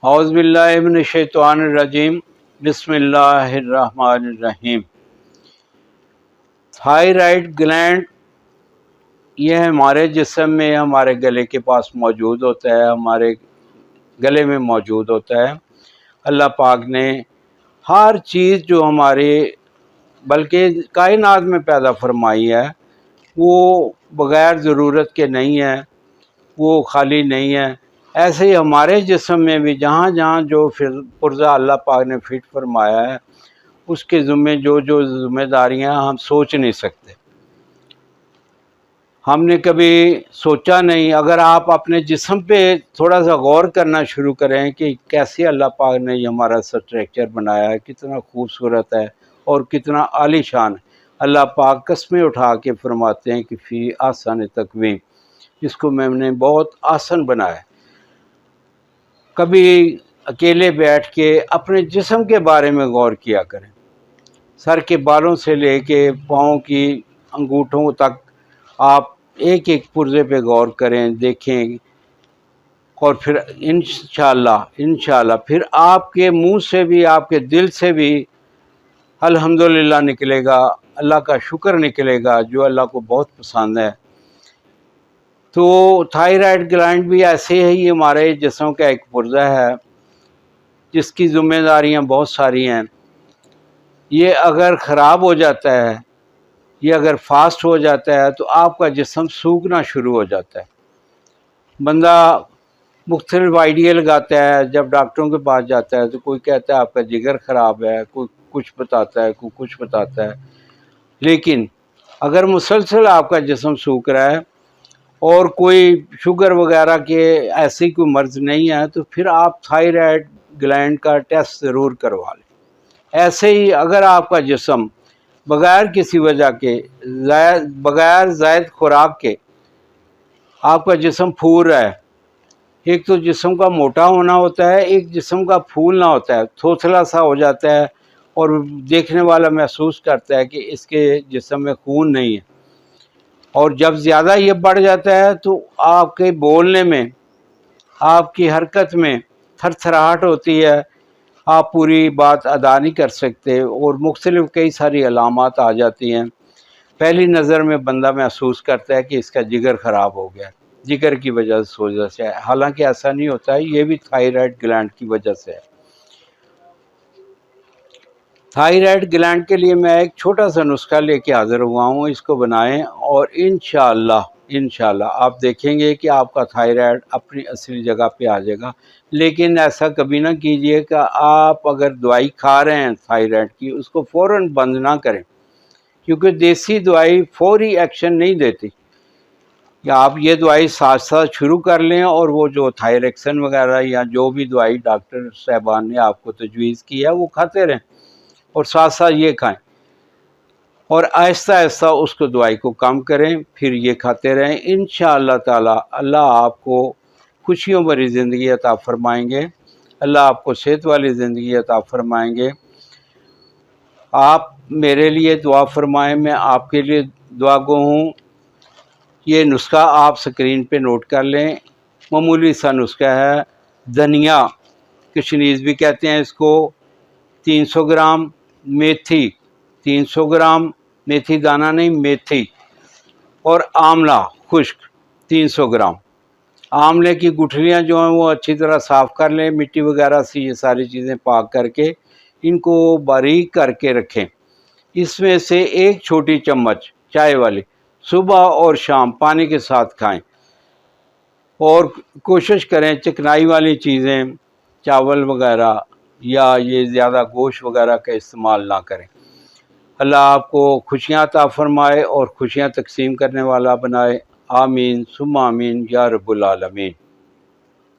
اعوذ باللہ من الشیطان الرجیم بسم اللہ الرحمن الرحیم۔ تھائرائیڈ گلینڈ یہ ہمارے جسم میں ہمارے گلے کے پاس موجود ہوتا ہے، ہمارے گلے میں موجود ہوتا ہے۔ اللہ پاک نے ہر چیز جو ہمارے بلکہ کائنات میں پیدا فرمائی ہے وہ بغیر ضرورت کے نہیں ہے، وہ خالی نہیں ہے۔ ایسے ہی ہمارے جسم میں بھی جہاں جہاں جو پرزہ اللہ پاک نے فٹ فرمایا ہے اس کے ذمے جو ذمہ داریاں ہم سوچ نہیں سکتے، ہم نے کبھی سوچا نہیں۔ اگر آپ اپنے جسم پہ تھوڑا سا غور کرنا شروع کریں کہ کیسے اللہ پاک نے یہ ہمارا اسٹرکچر بنایا ہے، کتنا خوبصورت ہے اور کتنا عالی شان ہے۔ اللہ پاک قسمیں اٹھا کے فرماتے ہیں کہ فی احسن تقویم، جس کو میں نے بہت آسان بنایا ہے۔ کبھی اکیلے بیٹھ کے اپنے جسم کے بارے میں غور کیا کریں، سر کے بالوں سے لے کے پاؤں کی انگوٹھوں تک آپ ایک ایک پرزے پہ غور کریں، دیکھیں، اور پھر انشاءاللہ پھر آپ کے منہ سے بھی آپ کے دل سے بھی الحمدللہ نکلے گا، اللہ کا شکر نکلے گا، جو اللہ کو بہت پسند ہے۔ تو تھائرائیڈ گلینڈ بھی ایسے ہی ہمارے جسم کا ایک پرزہ ہے جس کی ذمہ داریاں بہت ساری ہیں۔ یہ اگر خراب ہو جاتا ہے، یہ اگر فاسٹ ہو جاتا ہے تو آپ کا جسم سوکھنا شروع ہو جاتا ہے۔ بندہ مختلف آئیڈیا لگاتا ہے، جب ڈاکٹروں کے پاس جاتا ہے تو کوئی کہتا ہے آپ کا جگر خراب ہے، کوئی کچھ بتاتا ہے، کوئی کچھ بتاتا ہے۔ لیکن اگر مسلسل آپ کا جسم سوکھ رہا ہے اور کوئی شوگر وغیرہ کے ایسی کوئی مرض نہیں ہے تو پھر آپ تھائرائیڈ گلینڈ کا ٹیسٹ ضرور کروا لیں۔ ایسے ہی اگر آپ کا جسم بغیر کسی وجہ کے بغیر زائد خوراک کے آپ کا جسم پھول رہا ہے، ایک تو جسم کا موٹا ہونا ہوتا ہے، ایک جسم کا پھولنا ہوتا ہے، تھوتھلا سا ہو جاتا ہے اور دیکھنے والا محسوس کرتا ہے کہ اس کے جسم میں خون نہیں ہے۔ اور جب زیادہ یہ بڑھ جاتا ہے تو آپ کے بولنے میں، آپ کی حرکت میں تھر تھراہٹ ہوتی ہے، آپ پوری بات ادا نہیں کر سکتے اور مختلف کئی ساری علامات آ جاتی ہیں۔ پہلی نظر میں بندہ محسوس کرتا ہے کہ اس کا جگر خراب ہو گیا، جگر کی وجہ سے ہے، حالانکہ ایسا نہیں ہوتا ہے، یہ بھی تھائرائیڈ گلینڈ کی وجہ سے ہے۔ تھائرائیڈ گلینڈ کے لیے میں ایک چھوٹا سا نسخہ لے کے حاضر ہوا ہوں، اس کو بنائیں اور انشاءاللہ آپ دیکھیں گے کہ آپ کا تھائرائیڈ اپنی اصلی جگہ پہ آ جائے گا۔ لیکن ایسا کبھی نہ کیجئے کہ آپ اگر دوائی کھا رہے ہیں تھائرائیڈ کی، اس کو فوراً بند نہ کریں، کیونکہ دیسی دوائی فوری ایکشن نہیں دیتی۔ کہ آپ یہ دوائی ساتھ ساتھ شروع کر لیں اور وہ جو تھائریکسن وغیرہ یا جو بھی دوائی ڈاکٹر صاحبان نے آپ کو تجویز کی ہے وہ کھاتے رہیں اور ساتھ ساتھ یہ کھائیں، اور آہستہ آہستہ اس کو دوائی کو کم کریں، پھر یہ کھاتے رہیں۔ انشاءاللہ تعالی اللہ آپ کو خوشیوں بھری زندگی عطا فرمائیں گے، اللہ آپ کو صحت والی زندگی عطا فرمائیں گے۔ آپ میرے لیے دعا فرمائیں، میں آپ کے لیے دعا گو ہوں۔ یہ نسخہ آپ سکرین پہ نوٹ کر لیں، معمولی سا نسخہ ہے۔ دھنیا کشنیز بھی کہتے ہیں اس کو، 300 گرام میتھی، 300 گرام میتھی دانہ نہیں، میتھی، اور آملہ خشک 300 گرام۔ آملے کی گٹھلیاں جو ہیں وہ اچھی طرح صاف کر لیں، مٹی وغیرہ سے یہ ساری چیزیں پاک کر کے ان کو باریک کر کے رکھیں۔ اس میں سے ایک چھوٹی چمچ چائے والی صبح اور شام پانی کے ساتھ کھائیں، اور کوشش کریں چکنائی والی چیزیں، چاول وغیرہ یا یہ زیادہ گوشت وغیرہ کا استعمال نہ کریں۔ اللہ آپ کو خوشیاں عطا فرمائے اور خوشیاں تقسیم کرنے والا بنائے۔ آمین ثم آمین یا رب العالمین۔